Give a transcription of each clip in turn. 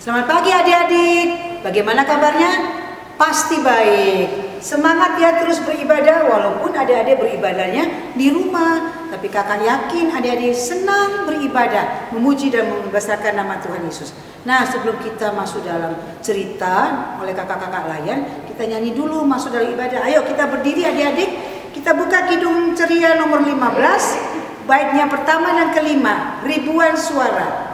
Selamat pagi adik-adik. Bagaimana kabarnya? Pasti baik. Semangat ya terus beribadah walaupun adik-adik beribadahnya di rumah. Tapi kakak yakin adik-adik senang beribadah, memuji dan membesarkan nama Tuhan Yesus. Nah, sebelum kita masuk dalam cerita oleh kakak-kakak layan, kita nyanyi dulu masuk dalam ibadah. Ayo kita berdiri adik-adik. Kita buka Kidung Ceria nomor 15, baitnya pertama dan kelima, ribuan suara.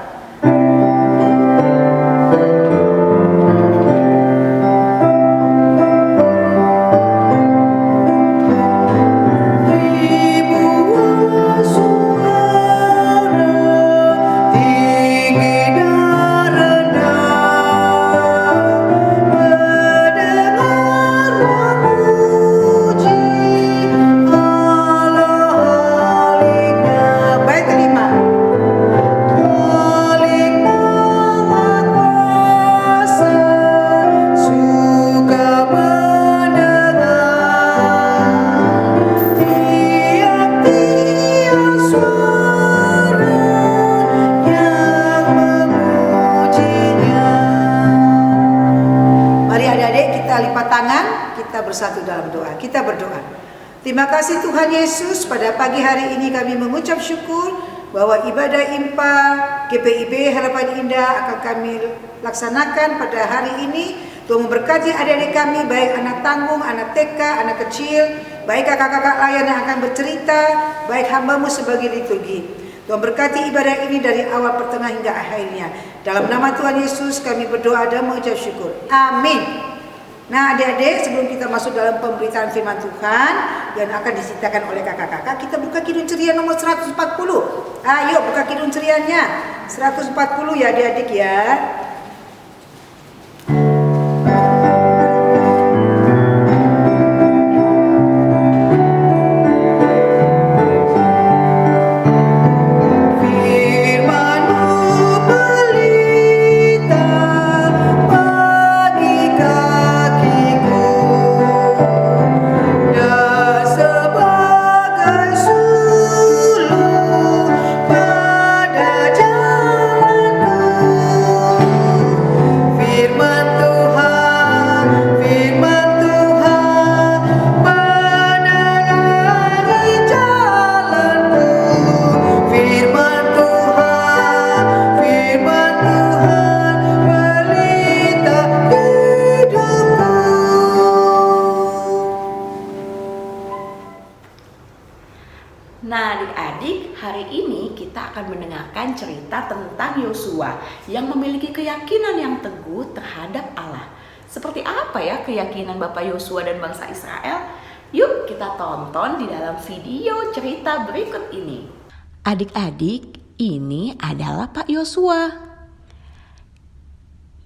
Bersatu dalam doa. Kita berdoa. Terima kasih Tuhan Yesus, pada pagi hari ini kami mengucap syukur bahwa ibadah IMPA GPIB Harapan Indah akan kami laksanakan pada hari ini. Tuhan memberkati adik-adik kami, baik anak tanggung, anak TK, anak kecil, baik kakak-kakak layan yang akan bercerita, baik hamba-Mu sebagai liturgi. Tuhan berkati ibadah ini dari awal, pertengahan hingga akhirnya. Dalam nama Tuhan Yesus kami berdoa dan mengucap syukur. Amin. Nah adik-adik, sebelum kita masuk dalam pemberitaan firman Tuhan yang akan diceritakan oleh kakak-kakak, kita buka Kidung Ceria nomor 140. Ayo buka Kidung Cerianya 140 ya adik-adik ya. Nah adik-adik, hari ini kita akan mendengarkan cerita tentang Yosua yang memiliki keyakinan yang teguh terhadap Allah. Seperti apa ya keyakinan Bapak Yosua dan bangsa Israel? Yuk kita tonton di dalam video cerita berikut ini. Adik-adik, ini adalah Pak Yosua.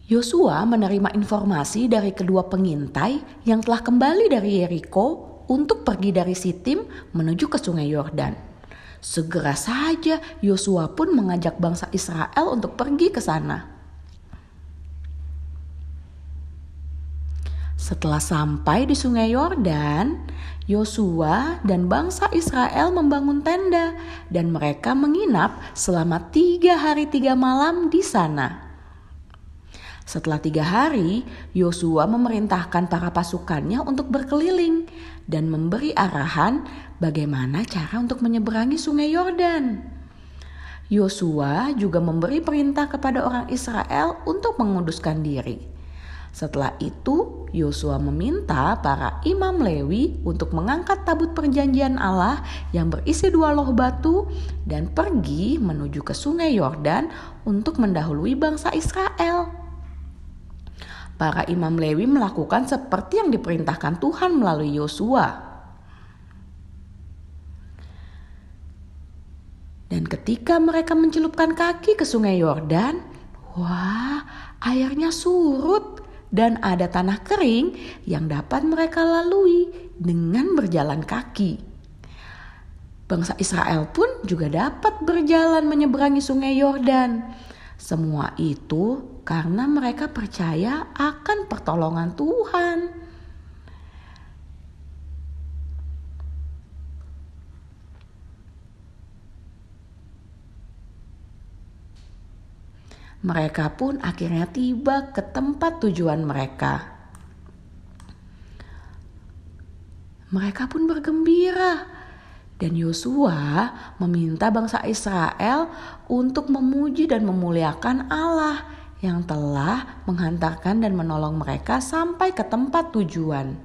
Yosua menerima informasi dari kedua pengintai yang telah kembali dari Yeriko untuk pergi dari Sitim menuju ke sungai Yordan. Segera saja Yosua pun mengajak bangsa Israel untuk pergi ke sana. Setelah sampai di sungai Yordan, Yosua dan bangsa Israel membangun tenda dan mereka menginap selama 3 hari 3 malam di sana. Setelah 3 hari, Yosua memerintahkan para pasukannya untuk berkeliling dan memberi arahan bagaimana cara untuk menyeberangi sungai Yordan. Yosua juga memberi perintah kepada orang Israel untuk menguduskan diri. Setelah itu, Yosua meminta para imam Lewi untuk mengangkat tabut perjanjian Allah yang berisi 2 loh batu dan pergi menuju ke sungai Yordan untuk mendahului bangsa Israel. Para imam Lewi melakukan seperti yang diperintahkan Tuhan melalui Yosua. Dan ketika mereka mencelupkan kaki ke sungai Yordan, wah, airnya surut dan ada tanah kering yang dapat mereka lalui dengan berjalan kaki. Bangsa Israel pun juga dapat berjalan menyeberangi sungai Yordan. Semua itu karena mereka percaya akan pertolongan Tuhan. Mereka pun akhirnya tiba ke tempat tujuan mereka. Mereka pun bergembira. Dan Yosua meminta bangsa Israel untuk memuji dan memuliakan Allah yang telah menghantarkan dan menolong mereka sampai ke tempat tujuan.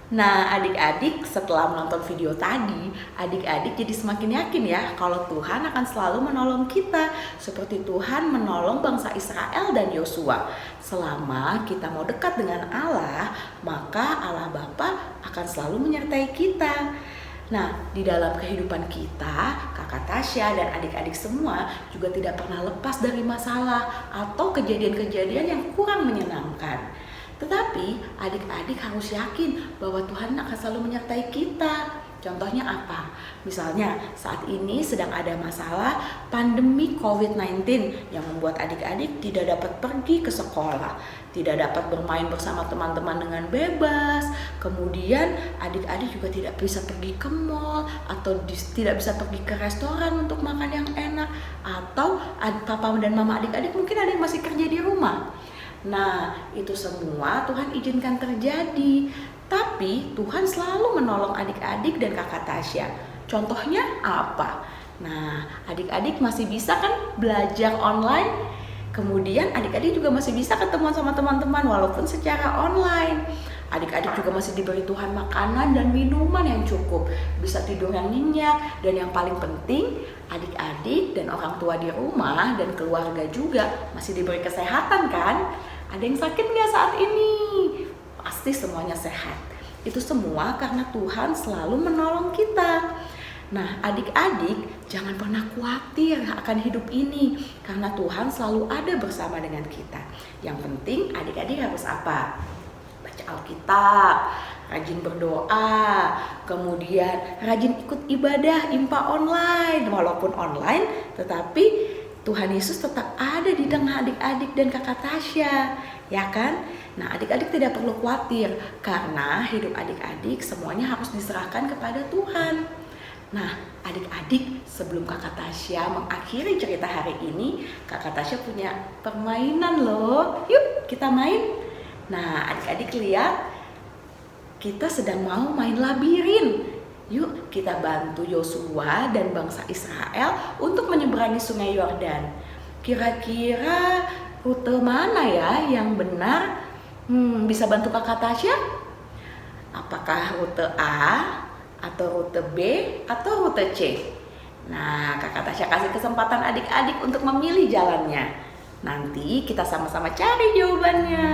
Nah, adik-adik setelah menonton video tadi, adik-adik jadi semakin yakin ya kalau Tuhan akan selalu menolong kita seperti Tuhan menolong bangsa Israel dan Yosua. Selama kita mau dekat dengan Allah, maka Allah Bapa akan selalu menyertai kita. Nah, di dalam kehidupan kita, Kakak Tasya dan adik-adik semua juga tidak pernah lepas dari masalah atau kejadian-kejadian yang kurang menyenangkan. Tetapi adik-adik harus yakin bahwa Tuhan akan selalu menyertai kita. Contohnya apa? Misalnya saat ini sedang ada masalah pandemi COVID-19 yang membuat adik-adik tidak dapat pergi ke sekolah, tidak dapat bermain bersama teman-teman dengan bebas. Kemudian adik-adik juga tidak bisa pergi ke mall atau tidak bisa pergi ke restoran untuk makan yang enak. Atau papa dan mama adik-adik mungkin ada yang masih kerja di rumah. Nah, itu semua Tuhan izinkan terjadi. Tapi Tuhan selalu menolong adik-adik dan Kakak Tasya. Contohnya apa? Nah, adik-adik masih bisa kan belajar online. Kemudian adik-adik juga masih bisa ketemu sama teman-teman walaupun secara online. Adik-adik juga masih diberi Tuhan makanan dan minuman yang cukup, bisa tidur yang nyenyak, dan yang paling penting adik-adik dan orang tua di rumah dan keluarga juga masih diberi kesehatan kan? Ada yang sakit nggak saat ini? Pasti semuanya sehat. Itu semua karena Tuhan selalu menolong kita. Nah, adik-adik jangan pernah khawatir akan hidup ini karena Tuhan selalu ada bersama dengan kita. Yang penting adik-adik harus apa? Baca Alkitab, rajin berdoa, kemudian rajin ikut ibadah IMPA online. Walaupun online, tetapi Tuhan Yesus tetap ada di tengah adik-adik dan Kakak Tasya, ya kan? Nah, adik-adik tidak perlu khawatir karena hidup adik-adik semuanya harus diserahkan kepada Tuhan. Nah, adik-adik sebelum Kakak Tasya mengakhiri cerita hari ini, Kakak Tasya punya permainan loh. Yuk kita main. Nah, adik-adik lihat, kita sedang mau main labirin. Yuk kita bantu Yosua dan bangsa Israel untuk menyeberangi sungai Yordan. Kira-kira rute mana ya yang benar? Bisa bantu Kakak Tasya? Apakah rute A atau rute B atau rute C? Nah, Kakak Tasya kasih kesempatan adik-adik untuk memilih jalannya. Nanti kita sama-sama cari jawabannya.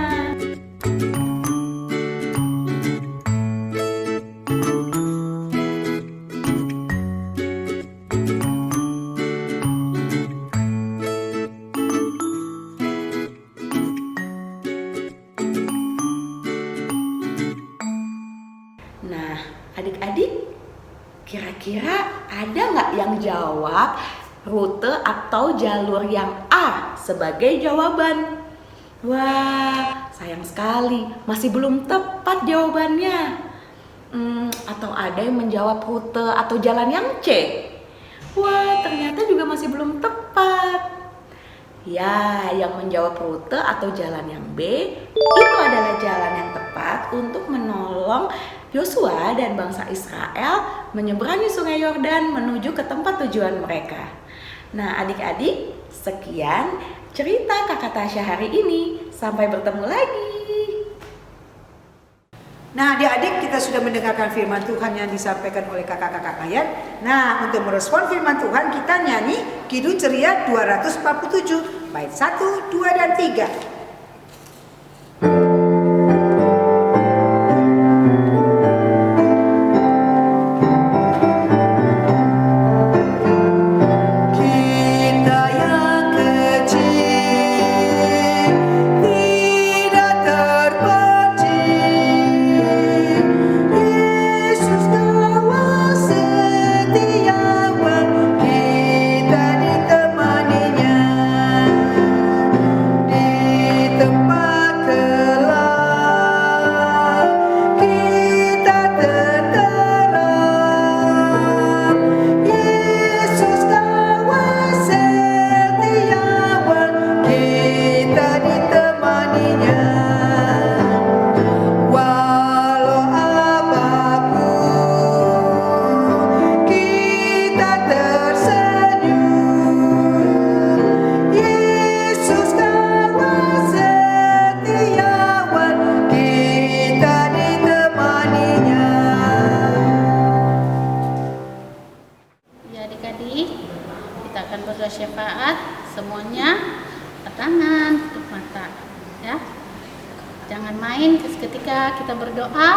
Nah, adik-adik, kira-kira ada nggak yang jawab rute atau jalur yang A sebagai jawaban? Wah, sayang sekali, masih belum tepat jawabannya. Atau ada yang menjawab rute atau jalan yang C? Wah, ternyata juga masih belum tepat. Ya, yang menjawab rute atau jalan yang B itu adalah jalan yang tepat untuk menolong Yosua dan bangsa Israel menyeberangi sungai Yordan menuju ke tempat tujuan mereka. Nah, adik-adik, sekian cerita Kakak Tasya hari ini. Sampai bertemu lagi. Nah, adik-adik, kita sudah mendengarkan firman Tuhan yang disampaikan oleh kakak-kakak kalian. Nah, untuk merespon firman Tuhan, kita nyanyi Kidung Ceria 247, bait 1, 2, dan 3. Di ketika kita berdoa,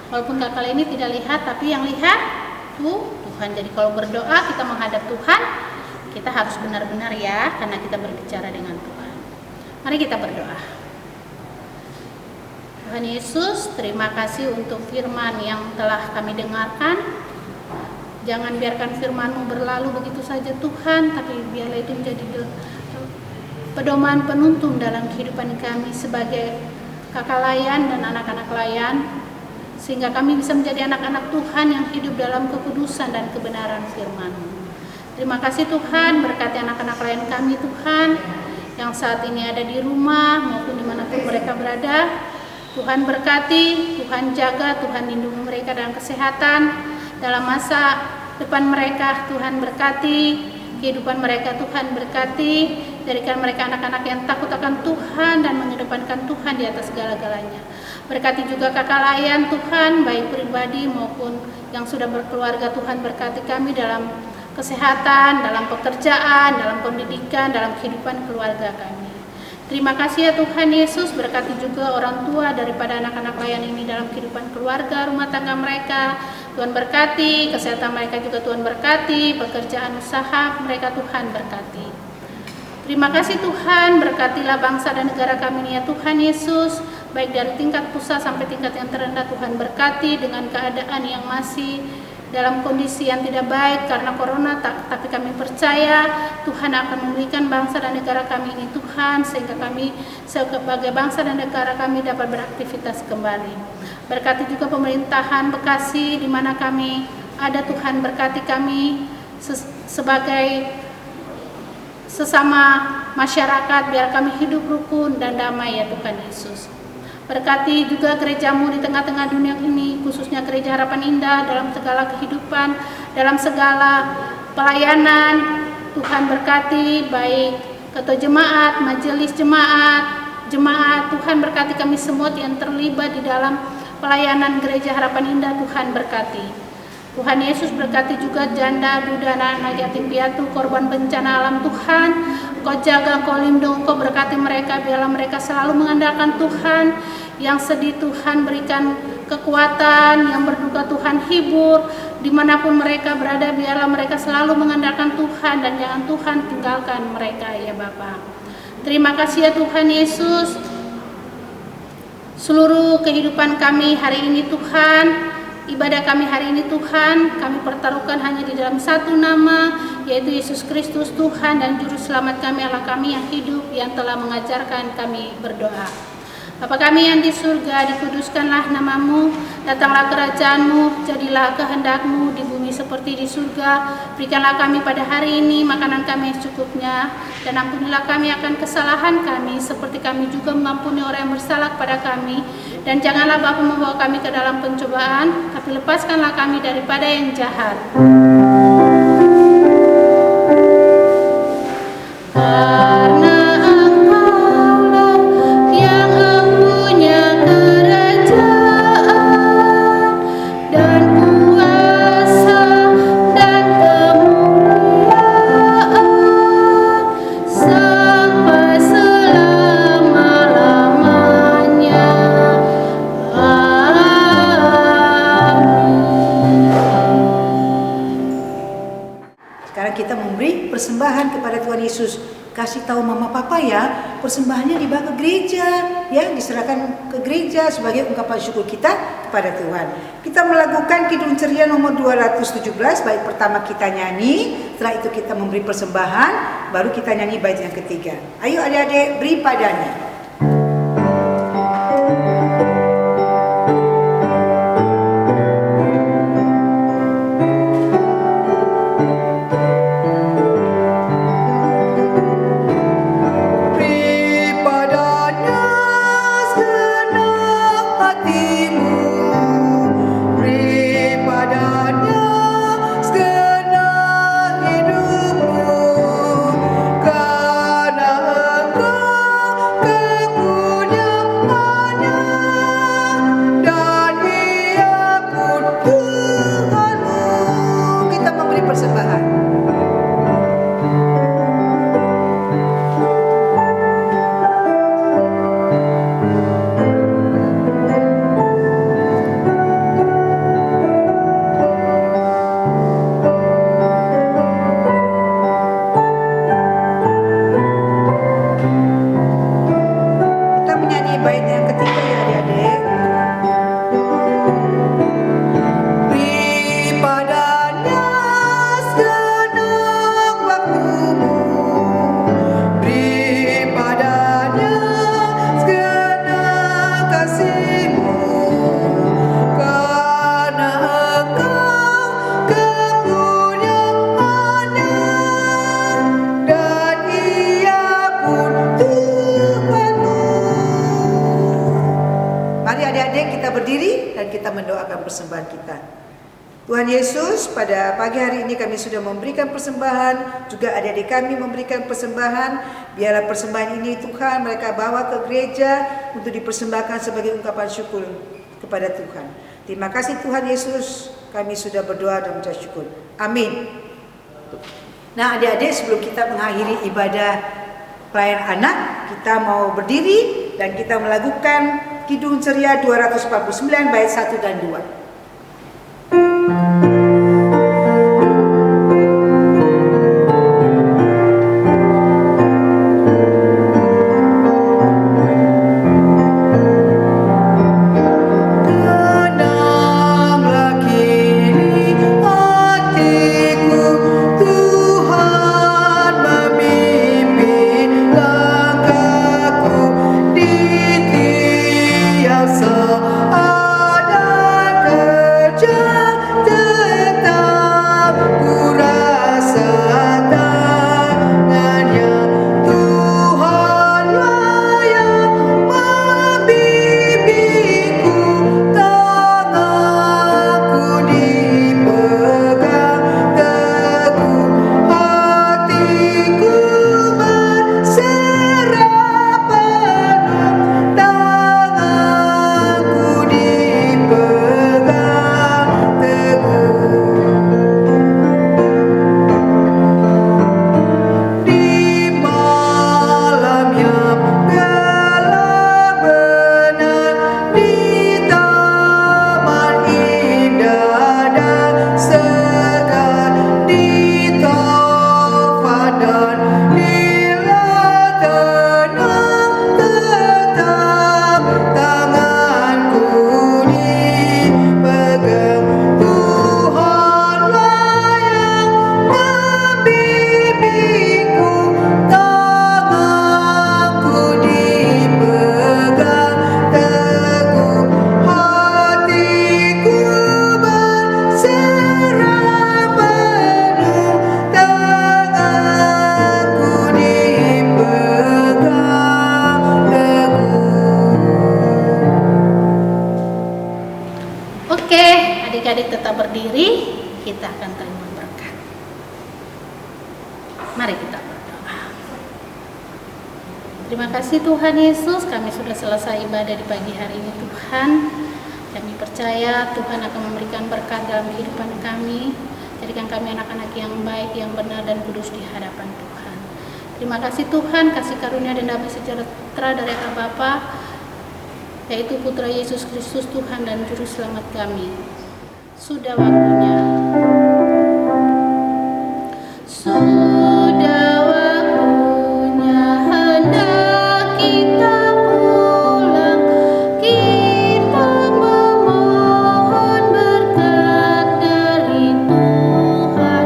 walaupun kakak ini tidak lihat, tapi yang lihat Tuhan. Jadi kalau berdoa kita menghadap Tuhan, kita harus benar-benar ya, karena kita berbicara dengan Tuhan. Mari kita berdoa. Tuhan Yesus, terima kasih untuk firman yang telah kami dengarkan. Jangan biarkan firman-Mu berlalu begitu saja Tuhan, tapi biarlah itu menjadi pedoman penuntun dalam kehidupan kami sebagai kakak layan dan anak-anak layan, sehingga kami bisa menjadi anak-anak Tuhan yang hidup dalam kekudusan dan kebenaran firman-Mu. Terima kasih Tuhan, berkati anak-anak layan kami Tuhan, yang saat ini ada di rumah maupun dimanapun mereka berada. Tuhan berkati, Tuhan jaga, Tuhan lindungi mereka dalam kesehatan, dalam masa depan mereka. Tuhan berkati kehidupan mereka, Tuhan berkati, jadikan mereka anak-anak yang takut akan Tuhan dan mengedepankan Tuhan di atas segala-galanya. Berkati juga kakak layan Tuhan, baik pribadi maupun yang sudah berkeluarga. Tuhan berkati kami dalam kesehatan, dalam pekerjaan, dalam pendidikan, dalam kehidupan keluarga kami. Terima kasih ya Tuhan Yesus, berkati juga orang tua daripada anak-anak layan ini dalam kehidupan keluarga, rumah tangga mereka. Tuhan berkati, kesehatan mereka juga Tuhan berkati, pekerjaan usaha mereka Tuhan berkati. Terima kasih Tuhan, berkatilah bangsa dan negara kami ini ya Tuhan Yesus, baik dari tingkat pusat sampai tingkat yang terendah. Tuhan berkati dengan keadaan yang masih dalam kondisi yang tidak baik karena corona, tapi kami percaya Tuhan akan memulihkan bangsa dan negara kami ini Tuhan, sehingga kami sebagai bangsa dan negara kami dapat beraktivitas kembali. Berkati juga pemerintahan Bekasi di mana kami ada Tuhan, berkati kami sebagai sesama masyarakat, biar kami hidup rukun dan damai ya Tuhan Yesus. Berkati juga gereja-Mu di tengah-tengah dunia ini, khususnya Gereja Harapan Indah dalam segala kehidupan, dalam segala pelayanan. Tuhan berkati baik ketua jemaat, majelis jemaat. Tuhan berkati kami semua yang terlibat di dalam pelayanan Gereja Harapan Indah. Tuhan berkati. Tuhan Yesus berkati juga janda, duda, anak yatim piatu, korban bencana alam Tuhan. Engkau jaga, Engkau lindungi, Engkau berkati mereka, biarlah mereka selalu mengandalkan Tuhan. Yang sedih Tuhan berikan kekuatan, yang berduka Tuhan hibur, dimanapun mereka berada biarlah mereka selalu mengandalkan Tuhan dan jangan Tuhan tinggalkan mereka ya Bapa. Terima kasih ya Tuhan Yesus. Seluruh kehidupan kami hari ini Tuhan, ibadah kami hari ini Tuhan, kami pertaruhkan hanya di dalam satu nama, yaitu Yesus Kristus Tuhan dan Juru Selamat kami, Allah kami yang hidup, yang telah mengajarkan kami berdoa. Bapa kami yang di surga, dikuduskanlah nama-Mu, datanglah kerajaan-Mu, jadilah kehendak-Mu di bumi seperti di surga. Berikanlah kami pada hari ini makanan kami yang secukupnya, dan ampunilah kami akan kesalahan kami, seperti kami juga mengampuni orang yang bersalah kepada kami. Dan janganlah Bapa membawa kami ke dalam pencobaan, tapi lepaskanlah kami daripada yang jahat. Karena kita memberi persembahan kepada Tuhan Yesus. Kasih tahu mama papa ya, persembahannya dibawa ke gereja, ya diserahkan ke gereja sebagai ungkapan syukur kita kepada Tuhan. Kita melakukan Kidung Ceria nomor 217, bait pertama kita nyanyi, setelah itu kita memberi persembahan, baru kita nyanyi bait yang ketiga. Ayo adik-adik beri padanya. Karena Engkau kasih-Mu, karena Engkau kepunyaannya dan Ia pun Tuhanmu. Mari adik-adik kita berdiri dan kita mendoakan persembahan kita. Tuhan Yesus, pada pagi hari ini kami sudah memberikan persembahan, juga adik-adik kami memberikan persembahan. Biarlah persembahan ini Tuhan mereka bawa ke gereja untuk dipersembahkan sebagai ungkapan syukur kepada Tuhan. Terima kasih Tuhan Yesus, kami sudah berdoa dan mengucap syukur. Amin. Nah adik-adik, sebelum kita mengakhiri ibadah pelayan anak, kita mau berdiri dan kita melakukan Kidung Ceria 249 bait 1 dan 2. Adik-adik tetap berdiri, kita akan terima berkat. Mari kita berdoa. Terima kasih Tuhan Yesus, kami sudah selesai ibadah di pagi hari ini Tuhan. Kami percaya Tuhan akan memberikan berkat dalam kehidupan kami. Jadikan kami anak-anak yang baik, yang benar dan kudus di hadapan Tuhan. Terima kasih Tuhan, kasih karunia dan damai sejahtera dari Allah Bapa, yaitu Putra Yesus Kristus Tuhan dan Juru Selamat kami. Sudah waktunya. Sudah waktunya hendak kita pulang. Kita memohon berkat dari Tuhan.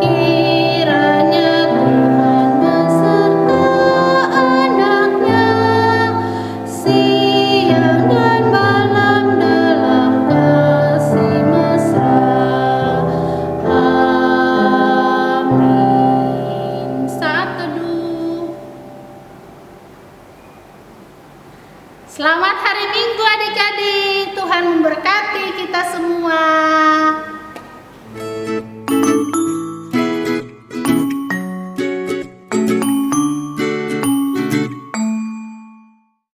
Kiranya Tuhan beserta anaknya siang dan malam dalam kasih mesra. Amin. Saat teduh. Selamat hari Minggu adik-adik. Tuhan memberkati kita semua.